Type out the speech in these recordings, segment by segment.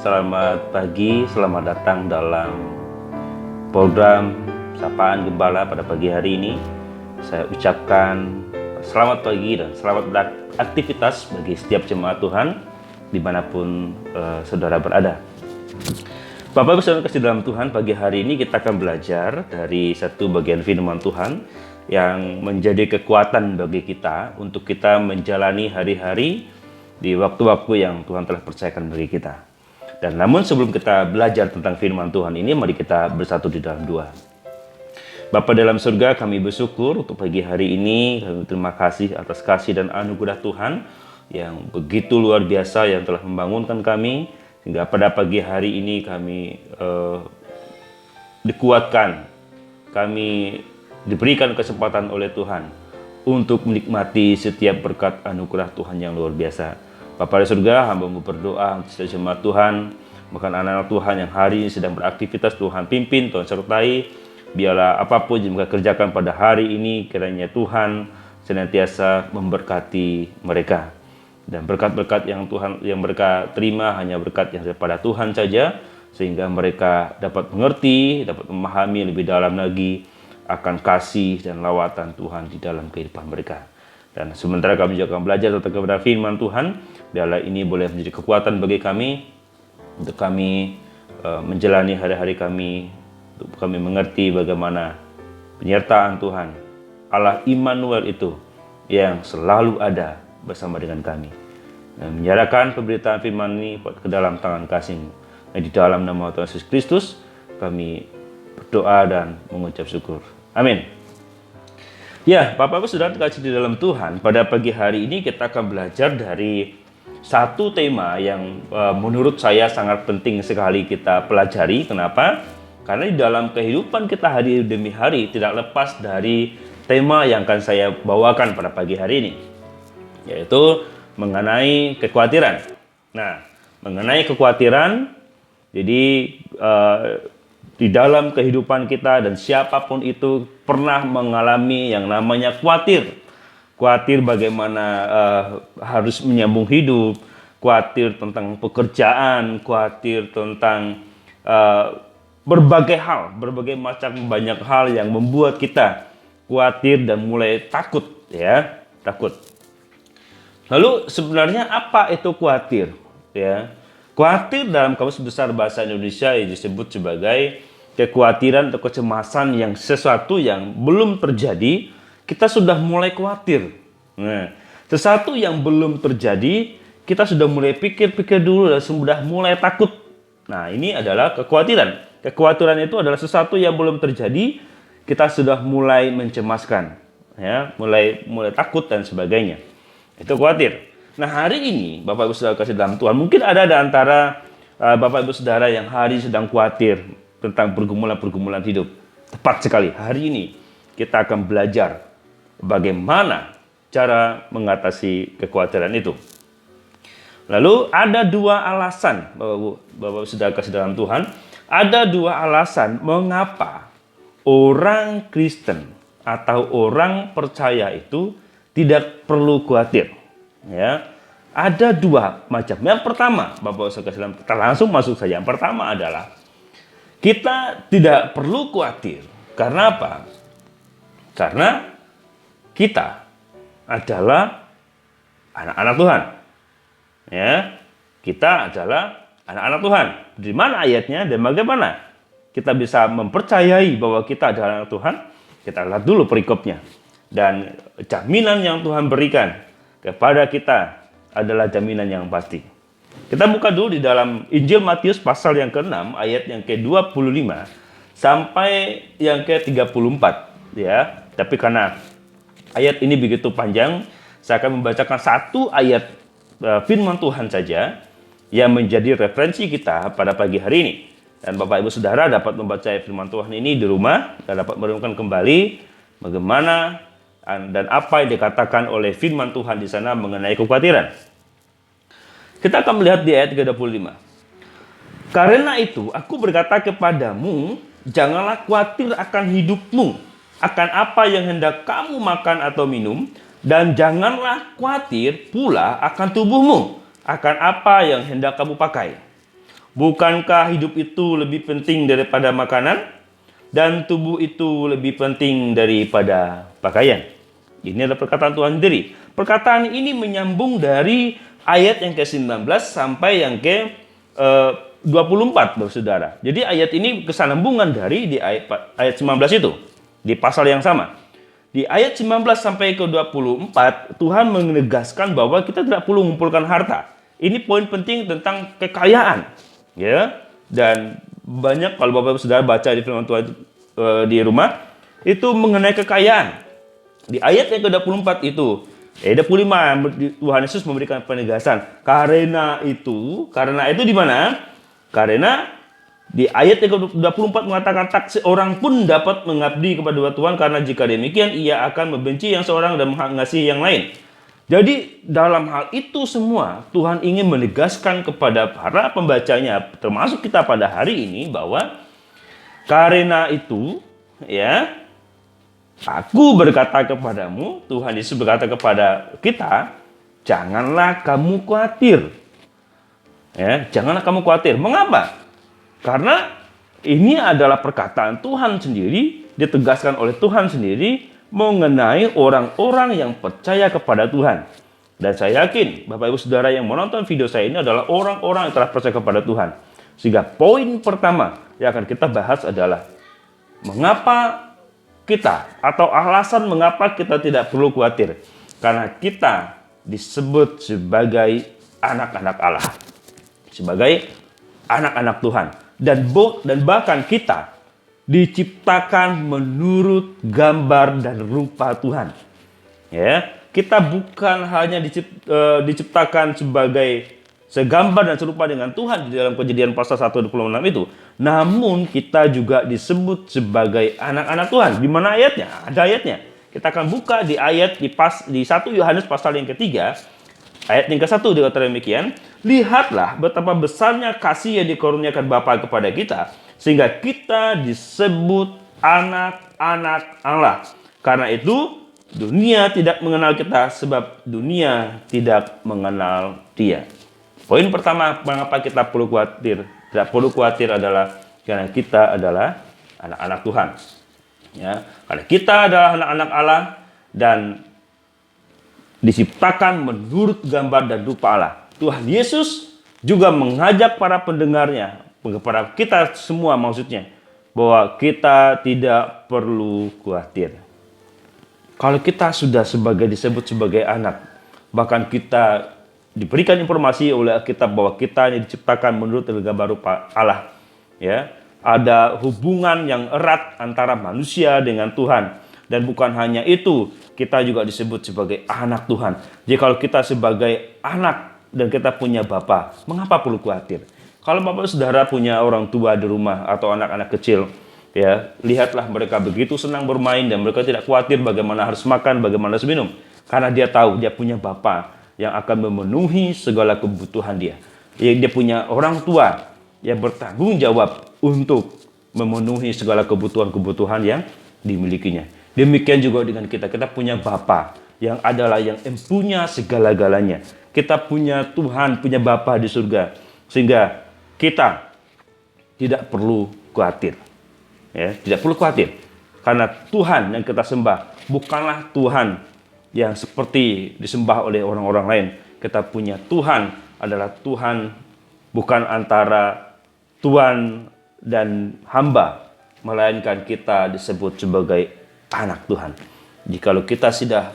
Selamat pagi, selamat datang dalam program Sapaan Gembala pada pagi hari ini. Saya ucapkan selamat pagi dan selamat beraktivitas bagi setiap jemaat Tuhan dimanapun saudara berada. Bapak Ibu Saudara kasih dalam Tuhan, pagi hari ini kita akan belajar dari satu bagian firman Tuhan yang menjadi kekuatan bagi kita untuk kita menjalani hari-hari di waktu-waktu yang Tuhan telah percayakan bagi kita. Dan namun sebelum kita belajar tentang firman Tuhan ini, mari kita bersatu di dalam doa. Bapa dalam surga, kami bersyukur untuk pagi hari ini. Kami terima kasih atas kasih dan anugerah Tuhan yang begitu luar biasa yang telah membangunkan kami, sehingga pada pagi hari ini kami dikuatkan, kami diberikan kesempatan oleh Tuhan untuk menikmati setiap berkat anugerah Tuhan yang luar biasa. Bapa di surga, hamba-Mu berdoa untuk setiap jemaat Tuhan, bahkan anak-anak Tuhan yang hari ini sedang beraktivitas, Tuhan pimpin, Tuhan sertai. Biarlah apapun yang mereka kerjakan pada hari ini, kiranya Tuhan senantiasa memberkati mereka. Dan berkat-berkat yang mereka terima hanya berkat yang daripada Tuhan saja, sehingga mereka dapat mengerti, dapat memahami lebih dalam lagi akan kasih dan lawatan Tuhan di dalam kehidupan mereka. Dan sementara kami juga akan belajar tentang kebenaran firman Tuhan, biarlah ini boleh menjadi kekuatan bagi kami, untuk kami menjalani hari-hari kami, untuk kami mengerti bagaimana penyertaan Tuhan, Allah Immanuel itu yang selalu ada bersama dengan kami. Dan menyerahkan pemberitaan firman ini ke dalam tangan kasih-Mu. Dan di dalam nama Tuhan Yesus Kristus, kami berdoa dan mengucap syukur. Amin. Ya, Bapak Ibu Saudara terkasih di dalam Tuhan, pada pagi hari ini kita akan belajar dari satu tema yang menurut saya sangat penting sekali kita pelajari. Kenapa? Karena di dalam kehidupan kita hari demi hari tidak lepas dari tema yang akan saya bawakan pada pagi hari ini, yaitu mengenai kekhawatiran. Nah, mengenai kekhawatiran, jadi di dalam kehidupan kita dan siapapun itu pernah mengalami yang namanya khawatir. Khawatir bagaimana harus menyambung hidup, khawatir tentang pekerjaan, khawatir tentang berbagai hal, berbagai macam banyak hal yang membuat kita khawatir dan mulai takut, ya, takut. Lalu sebenarnya apa itu khawatir? Ya, khawatir dalam Kamus Besar Bahasa Indonesia disebut sebagai kekhawatiran atau kecemasan yang sesuatu yang belum terjadi, kita sudah mulai khawatir. Nah, sesuatu yang belum terjadi, kita sudah mulai pikir-pikir dulu dan sudah mulai takut. Nah, ini adalah kekhawatiran. Kekhawatiran itu adalah sesuatu yang belum terjadi, kita sudah mulai mencemaskan, ya, mulai takut dan sebagainya. Itu khawatir. Nah, hari ini Bapak Ibu Saudara kasih dalam Tuhan, mungkin ada di antara Bapak Ibu Saudara yang hari sedang khawatir tentang pergumulan-pergumulan hidup. Tepat sekali, hari ini kita akan belajar bagaimana cara mengatasi kekhawatiran itu. Lalu ada dua alasan, Bapak Ibu Saudara kasih dalam Tuhan, ada dua alasan mengapa orang Kristen atau orang percaya itu tidak perlu khawatir. Ya, ada dua macam. Yang pertama, Bapak Saudara, kita langsung masuk saja. Yang pertama adalah kita tidak perlu khawatir. Karena apa? Karena kita adalah anak-anak Tuhan. Ya, kita adalah anak-anak Tuhan. Di mana ayatnya dan bagaimana kita bisa mempercayai bahwa kita adalah anak Tuhan? Kita lihat dulu perikopnya. Dan jaminan yang Tuhan berikan kepada kita adalah jaminan yang pasti. Kita buka dulu di dalam Injil Matius pasal yang ke-6 ayat yang ke-25 sampai yang ke-34, ya. Tapi karena ayat ini begitu panjang, saya akan membacakan satu ayat firman Tuhan saja yang menjadi referensi kita pada pagi hari ini. Dan Bapak Ibu Saudara dapat membaca firman Tuhan ini di rumah dan dapat merenungkan kembali bagaimana dan apa yang dikatakan oleh firman Tuhan di sana mengenai kekhawatiran. Kita akan melihat di ayat ke-25. Karena itu aku berkata kepadamu, janganlah khawatir akan hidupmu, akan apa yang hendak kamu makan atau minum, dan janganlah khawatir pula akan tubuhmu, akan apa yang hendak kamu pakai. Bukankah hidup itu lebih penting daripada makanan? Dan tubuh itu lebih penting daripada pakaian. Ini adalah perkataan Tuhan sendiri. Perkataan ini menyambung dari ayat yang ke-19 sampai yang ke-24, saudara. Jadi ayat ini kesinambungan dari di ayat 19 itu, di pasal yang sama. Di ayat 19 sampai ke-24, Tuhan menegaskan bahwa kita tidak perlu mengumpulkan harta. Ini poin penting tentang kekayaan, ya. Dan banyak kalau Bapak Saudara baca di firman Tuhan di rumah itu mengenai kekayaan. Di ayat yang ke-24 itu, ayat 25, Tuhan Yesus memberikan penegasan. Karena itu di mana? Karena di ayat yang ke-24 mengatakan tak seorang pun dapat mengabdi kepada Tuhan, karena jika demikian ia akan membenci yang seorang dan mengasihi yang lain. Jadi dalam hal itu semua Tuhan ingin menegaskan kepada para pembacanya, termasuk kita pada hari ini, bahwa karena itu, ya, aku berkata kepadamu, Tuhan Yesus berkata kepada kita, janganlah kamu khawatir. Ya, janganlah kamu khawatir. Mengapa? Karena ini adalah perkataan Tuhan sendiri, ditegaskan oleh Tuhan sendiri mengenai orang-orang yang percaya kepada Tuhan. Dan saya yakin Bapak Ibu Saudara yang menonton video saya ini adalah orang-orang yang telah percaya kepada Tuhan. Sehingga poin pertama yang akan kita bahas adalah mengapa kita, atau alasan mengapa kita tidak perlu khawatir. Karena kita disebut sebagai anak-anak Allah, sebagai anak-anak Tuhan. Dan bahkan kita diciptakan menurut gambar dan rupa Tuhan. Ya, kita bukan hanya diciptakan sebagai segambar dan serupa dengan Tuhan di dalam Kejadian pasal 1:26 itu, namun kita juga disebut sebagai anak-anak Tuhan. Di mana ayatnya? Ada ayatnya. Kita akan buka di ayat di 1 Yohanes pasal yang ketiga. Ayat yang ke-1 dikatakan demikian, lihatlah betapa besarnya kasih yang dikaruniakan Bapa kepada kita, sehingga kita disebut anak-anak Allah. Karena itu, dunia tidak mengenal kita, sebab dunia tidak mengenal Dia. Poin pertama, mengapa kita perlu khawatir? Tidak perlu khawatir adalah karena kita adalah anak-anak Tuhan. Ya, karena kita adalah anak-anak Allah dan diciptakan menurut gambar dan rupa Allah. Tuhan Yesus juga mengajak para pendengarnya, kepada kita semua maksudnya, bahwa kita tidak perlu khawatir. Kalau kita sudah disebut sebagai anak, bahkan kita diberikan informasi oleh Alkitab bahwa kita ini diciptakan menurut gambar rupa Allah. Ya, ada hubungan yang erat antara manusia dengan Tuhan. Dan bukan hanya itu, kita juga disebut sebagai anak Tuhan. Jadi kalau kita sebagai anak dan kita punya Bapa, mengapa perlu khawatir? Kalau Bapak Saudara punya orang tua di rumah atau anak-anak kecil, ya, lihatlah mereka begitu senang bermain dan mereka tidak khawatir bagaimana harus makan, bagaimana harus minum. Karena dia tahu dia punya Bapa yang akan memenuhi segala kebutuhan dia. Dia punya orang tua yang bertanggung jawab untuk memenuhi segala kebutuhan-kebutuhan yang dimilikinya. Demikian juga dengan kita. Kita punya Bapa yang adalah yang punya segala-galanya. Kita punya Tuhan, punya Bapa di surga. Sehingga kita tidak perlu khawatir. Ya, tidak perlu khawatir. Karena Tuhan yang kita sembah bukanlah Tuhan yang seperti disembah oleh orang-orang lain. Kita punya Tuhan adalah Tuhan bukan antara Tuhan dan hamba, melainkan kita disebut sebagai anak Tuhan. Jikalau kita sudah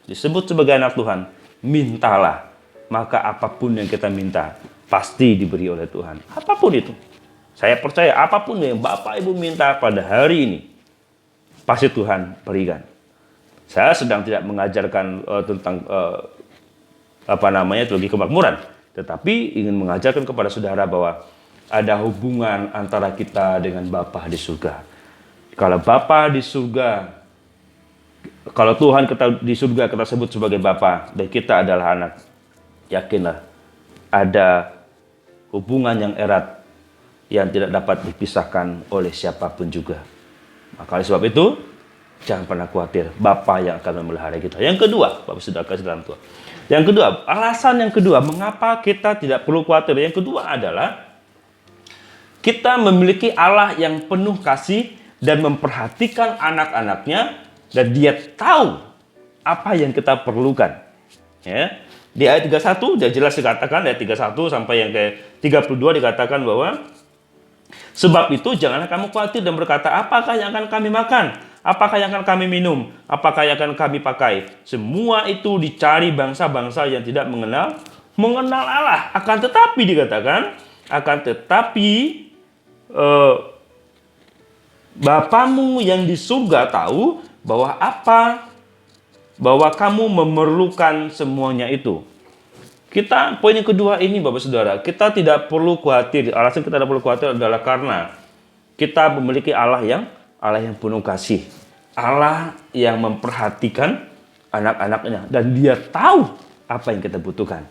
disebut sebagai anak Tuhan, mintalah, maka apapun yang kita minta pasti diberi oleh Tuhan. Apapun itu. Saya percaya apapun yang Bapak Ibu minta pada hari ini, pasti Tuhan berikan. Saya sedang tidak mengajarkan tentang teologi kemakmuran, tetapi ingin mengajarkan kepada saudara bahwa ada hubungan antara kita dengan Bapa di surga. Kalau Bapa di surga, kalau Tuhan kita di surga kita sebut sebagai Bapa dan kita adalah anak, yakinlah ada hubungan yang erat yang tidak dapat dipisahkan oleh siapapun juga. Maka oleh sebab itu, jangan pernah khawatir, Bapa yang akan memelihara kita. Yang kedua, Bapak sudah kasih dalam Tuhan. Yang kedua, alasan yang kedua, mengapa kita tidak perlu khawatir. Yang kedua adalah Kita memiliki Allah yang penuh kasih dan memperhatikan anak-anaknya, dan dia tahu apa yang kita perlukan. Ya. Di ayat 31 dia jelas dikatakan, ayat 31 sampai yang ke 32 dikatakan bahwa sebab itu janganlah kamu khawatir dan berkata, apakah yang akan kami makan? Apakah yang akan kami minum? Apakah yang akan kami pakai? Semua itu dicari bangsa-bangsa yang tidak mengenal Allah. Akan tetapi dikatakan, akan tetapi Bapamu yang di surga tahu bahwa kamu memerlukan semuanya itu. Kita, poin yang kedua ini Bapak Saudara, kita tidak perlu khawatir. Alasan kita tidak perlu khawatir adalah karena kita memiliki Allah yang penuh kasih. Allah yang memperhatikan anak-anaknya, dan dia tahu apa yang kita butuhkan.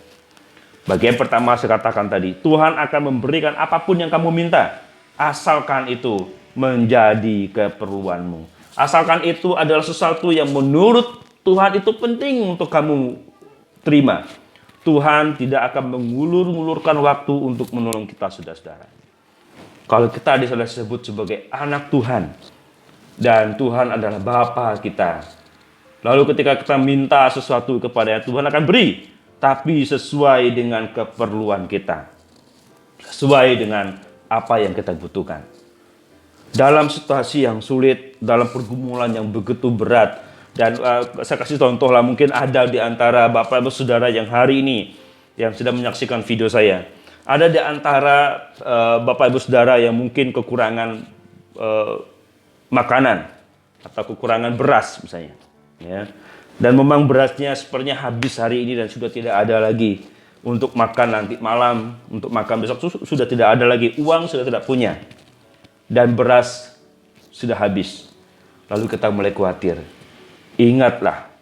Bagian pertama saya katakan tadi, Tuhan akan memberikan apapun yang kamu minta, asalkan itu menjadi keperluanmu. Asalkan itu adalah sesuatu yang menurut Tuhan itu penting untuk kamu terima. Tuhan tidak akan mengulur-ngulurkan waktu untuk menolong kita, saudara-saudara. Kalau kita disebut sebagai anak Tuhan, dan Tuhan adalah Bapa kita, lalu ketika kita minta sesuatu kepada Tuhan akan beri, tapi sesuai dengan keperluan kita, sesuai dengan apa yang kita butuhkan. Dalam situasi yang sulit, dalam pergumulan yang begitu berat, dan saya kasih contoh lah, mungkin ada di antara Bapak Ibu Saudara yang hari ini yang sedang menyaksikan video saya, ada di antara Bapak Ibu Saudara yang mungkin kekurangan makanan atau kekurangan beras misalnya, ya. Dan memang berasnya sepertinya habis hari ini dan sudah tidak ada lagi untuk makan nanti malam, untuk makan besok sudah tidak ada lagi, uang sudah tidak punya, dan beras sudah habis. Lalu kita mulai khawatir. Ingatlah,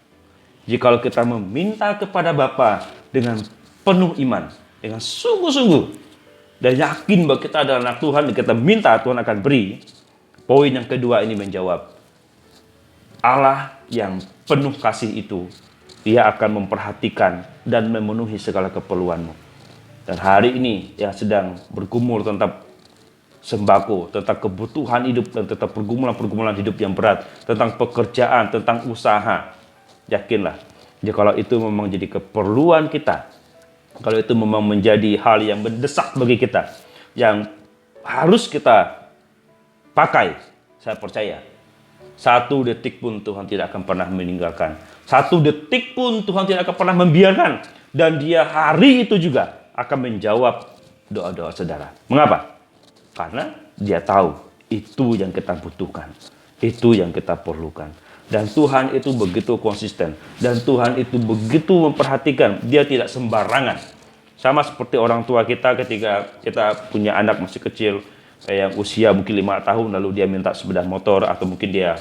jikalau kita meminta kepada Bapa dengan penuh iman, dengan sungguh-sungguh, dan yakin bahwa kita adalah anak Tuhan dan kita minta, Tuhan akan beri. Poin yang kedua ini menjawab, Allah yang penuh kasih itu, dia akan memperhatikan dan memenuhi segala keperluanmu. Dan hari ini yang sedang bergumul tentang sembako, tentang kebutuhan hidup, dan tentang pergumulan-pergumulan hidup yang berat, tentang pekerjaan, tentang usaha, yakinlah, kalau itu memang jadi keperluan kita, kalau itu memang menjadi hal yang mendesak bagi kita, yang harus kita pakai, saya percaya, 1 detik pun Tuhan tidak akan pernah meninggalkan. 1 detik pun Tuhan tidak akan pernah membiarkan. Dan dia hari itu juga akan menjawab doa-doa saudara. Mengapa? Karena dia tahu itu yang kita butuhkan, itu yang kita perlukan. Dan Tuhan itu begitu konsisten, dan Tuhan itu begitu memperhatikan. Dia tidak sembarangan. Sama seperti orang tua kita ketika kita punya anak masih kecil, yang usia mungkin 5 tahun, lalu dia minta sepeda motor, atau mungkin dia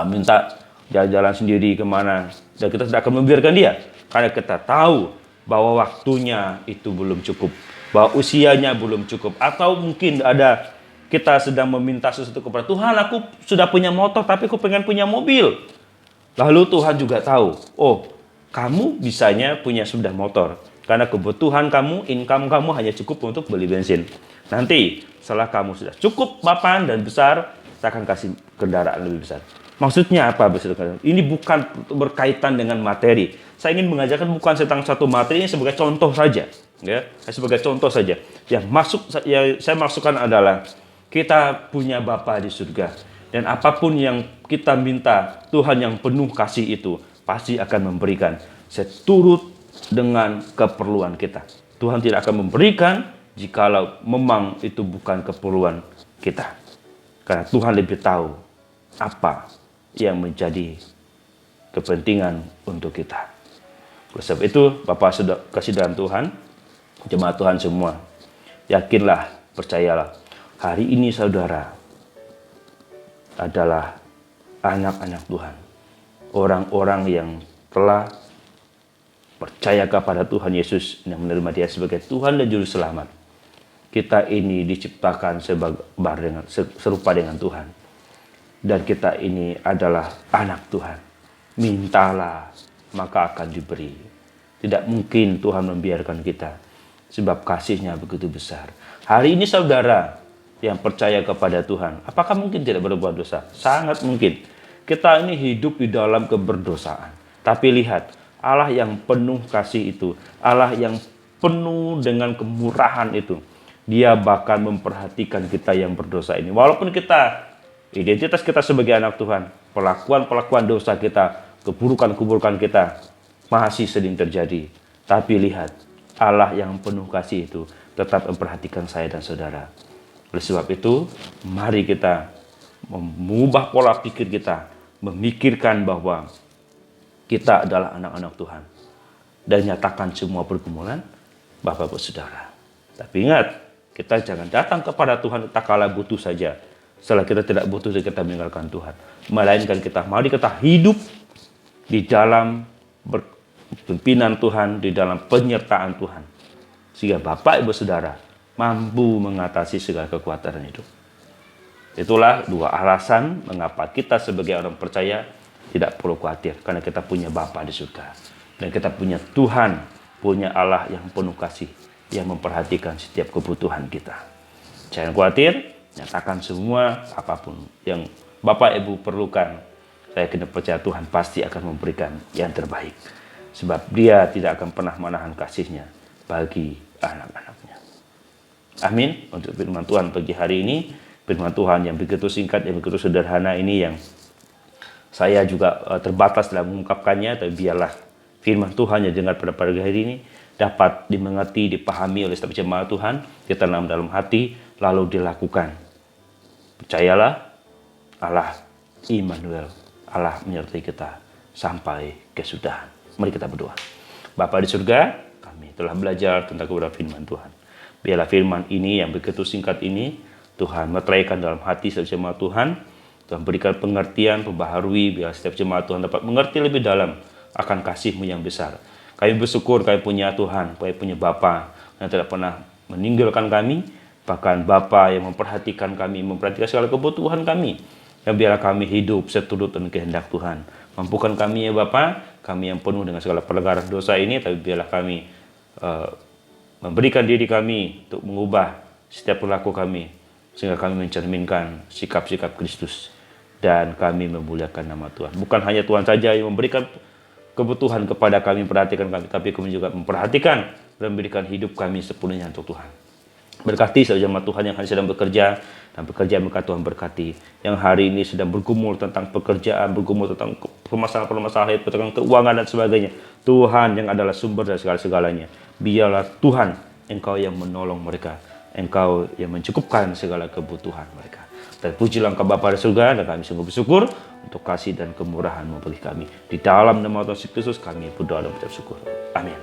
minta jalan-jalan sendiri kemana, dan kita tidak akan membiarkan dia, karena kita tahu bahwa waktunya itu belum cukup, bahwa usianya belum cukup. Atau mungkin ada kita sedang meminta sesuatu kepada Tuhan, aku sudah punya motor tapi aku pengen punya mobil. Lalu Tuhan juga tahu, oh kamu bisanya punya sepeda motor karena kebutuhan kamu, income kamu hanya cukup untuk beli bensin. Nanti setelah kamu sudah cukup mapan dan besar, saya akan kasih kendaraan lebih besar. Maksudnya apa? Ini bukan berkaitan dengan materi. Saya ingin mengajarkan bukan tentang satu materi, ini sebagai contoh saja. Ya, sebagai contoh saja. Yang saya maksudkan adalah kita punya Bapa di surga. Dan apapun yang kita minta, Tuhan yang penuh kasih itu pasti akan memberikan seturut dengan keperluan kita. Tuhan tidak akan memberikan jikalau memang itu bukan keperluan kita. Karena Tuhan lebih tahu apa yang menjadi kepentingan untuk kita. Oleh sebab itu, Bapak sudah kasih dalam Tuhan, jemaat Tuhan semua, yakinlah, percayalah, hari ini saudara adalah anak-anak Tuhan. Orang-orang yang telah percaya kepada Tuhan Yesus, yang menerima Dia sebagai Tuhan dan Juru Selamat. Kita ini diciptakan serupa dengan Tuhan. Dan kita ini adalah anak Tuhan. Mintalah, maka akan diberi. Tidak mungkin Tuhan membiarkan kita, sebab kasih-Nya begitu besar. Hari ini saudara yang percaya kepada Tuhan, apakah mungkin tidak berbuat dosa? Sangat mungkin. Kita ini hidup di dalam keberdosaan. Tapi lihat, Allah yang penuh kasih itu, Allah yang penuh dengan kemurahan itu, Dia bahkan memperhatikan kita yang berdosa ini. Walaupun kita, identitas kita sebagai anak Tuhan, perlakuan-perlakuan dosa kita, keburukan-keburukan kita masih sering terjadi. Tapi lihat, Allah yang penuh kasih itu tetap memperhatikan saya dan saudara. Oleh sebab itu, mari kita mengubah pola pikir kita, memikirkan bahwa kita adalah anak-anak Tuhan, dan nyatakan semua pergumulan Bapak-Ibu Saudara. Tapi ingat, kita jangan datang kepada Tuhan tak kala butuh saja. Setelah kita tidak butuh, kita meninggalkan Tuhan. Melainkan mari kita hidup di dalam pimpinan Tuhan, di dalam penyertaan Tuhan. Sehingga Bapak Ibu Saudara mampu mengatasi segala kekuatan hidup. Itulah dua alasan mengapa kita sebagai orang percaya tidak perlu khawatir. Karena kita punya Bapa di surga. Dan kita punya Tuhan, punya Allah yang penuh kasih, yang memperhatikan setiap kebutuhan kita. Jangan khawatir, nyatakan semua apapun yang Bapak Ibu perlukan. Saya kena percaya Tuhan pasti akan memberikan yang terbaik. Sebab Dia tidak akan pernah menahan kasih-Nya bagi anak-anaknya. Amin. Untuk firman Tuhan pagi hari ini, firman Tuhan yang begitu singkat, yang begitu sederhana ini, yang saya juga terbatas dalam mengungkapkannya, tapi biarlah firman Tuhan yang dengar pada pagi hari ini dapat dimengerti, dipahami oleh setiap jemaat Tuhan, ditanam dalam hati, lalu dilakukan. Percayalah, Allah Immanuel, Allah menyertai kita sampai kesudahan. Mari kita berdoa. Bapa di surga, kami telah belajar tentang kebenaran firman Tuhan. Biarlah firman ini yang begitu singkat ini, Tuhan meteraikan dalam hati setiap jemaat Tuhan. Tuhan berikan pengertian, pembaharui, biar setiap jemaat Tuhan dapat mengerti lebih dalam akan kasih-Mu yang besar. Kami bersyukur kami punya Tuhan, kami punya Bapa yang tidak pernah meninggalkan kami, bahkan Bapa yang memperhatikan kami, memperhatikan segala kebutuhan kami. Dan biarlah kami hidup seturut dengan kehendak Tuhan. Mampukan kami ya Bapa, kami yang penuh dengan segala pelanggaran dosa ini, tapi biarlah kami memberikan diri kami untuk mengubah setiap perilaku kami, sehingga kami mencerminkan sikap-sikap Kristus, dan kami memuliakan nama Tuhan. Bukan hanya Tuhan saja yang memberikan kebutuhan kepada kami, perhatikan kami, tapi kami juga memperhatikan dan memberikan hidup kami sepenuhnya untuk Tuhan. Berkati sejamaah Tuhan yang hari sedang bekerja, dan pekerjaan mereka Tuhan berkati. Yang hari ini sedang bergumul tentang pekerjaan, bergumul tentang permasalahan-permasalahan, tentang keuangan dan sebagainya. Tuhan yang adalah sumber dari segala-segalanya. Biarlah Tuhan, Engkau yang menolong mereka. Engkau yang mencukupkan segala kebutuhan mereka. Dan pujilah Engkau Bapa di surga, dan kami sungguh bersyukur untuk kasih dan kemurahan-Mu bagi kami. Di dalam nama Tuhan Yesus Kristus kami berdoa dan mengucap syukur. Amin.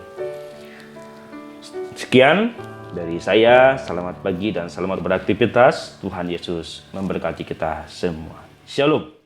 Sekian dari saya, selamat pagi dan selamat beraktivitas. Tuhan Yesus memberkati kita semua. Shalom.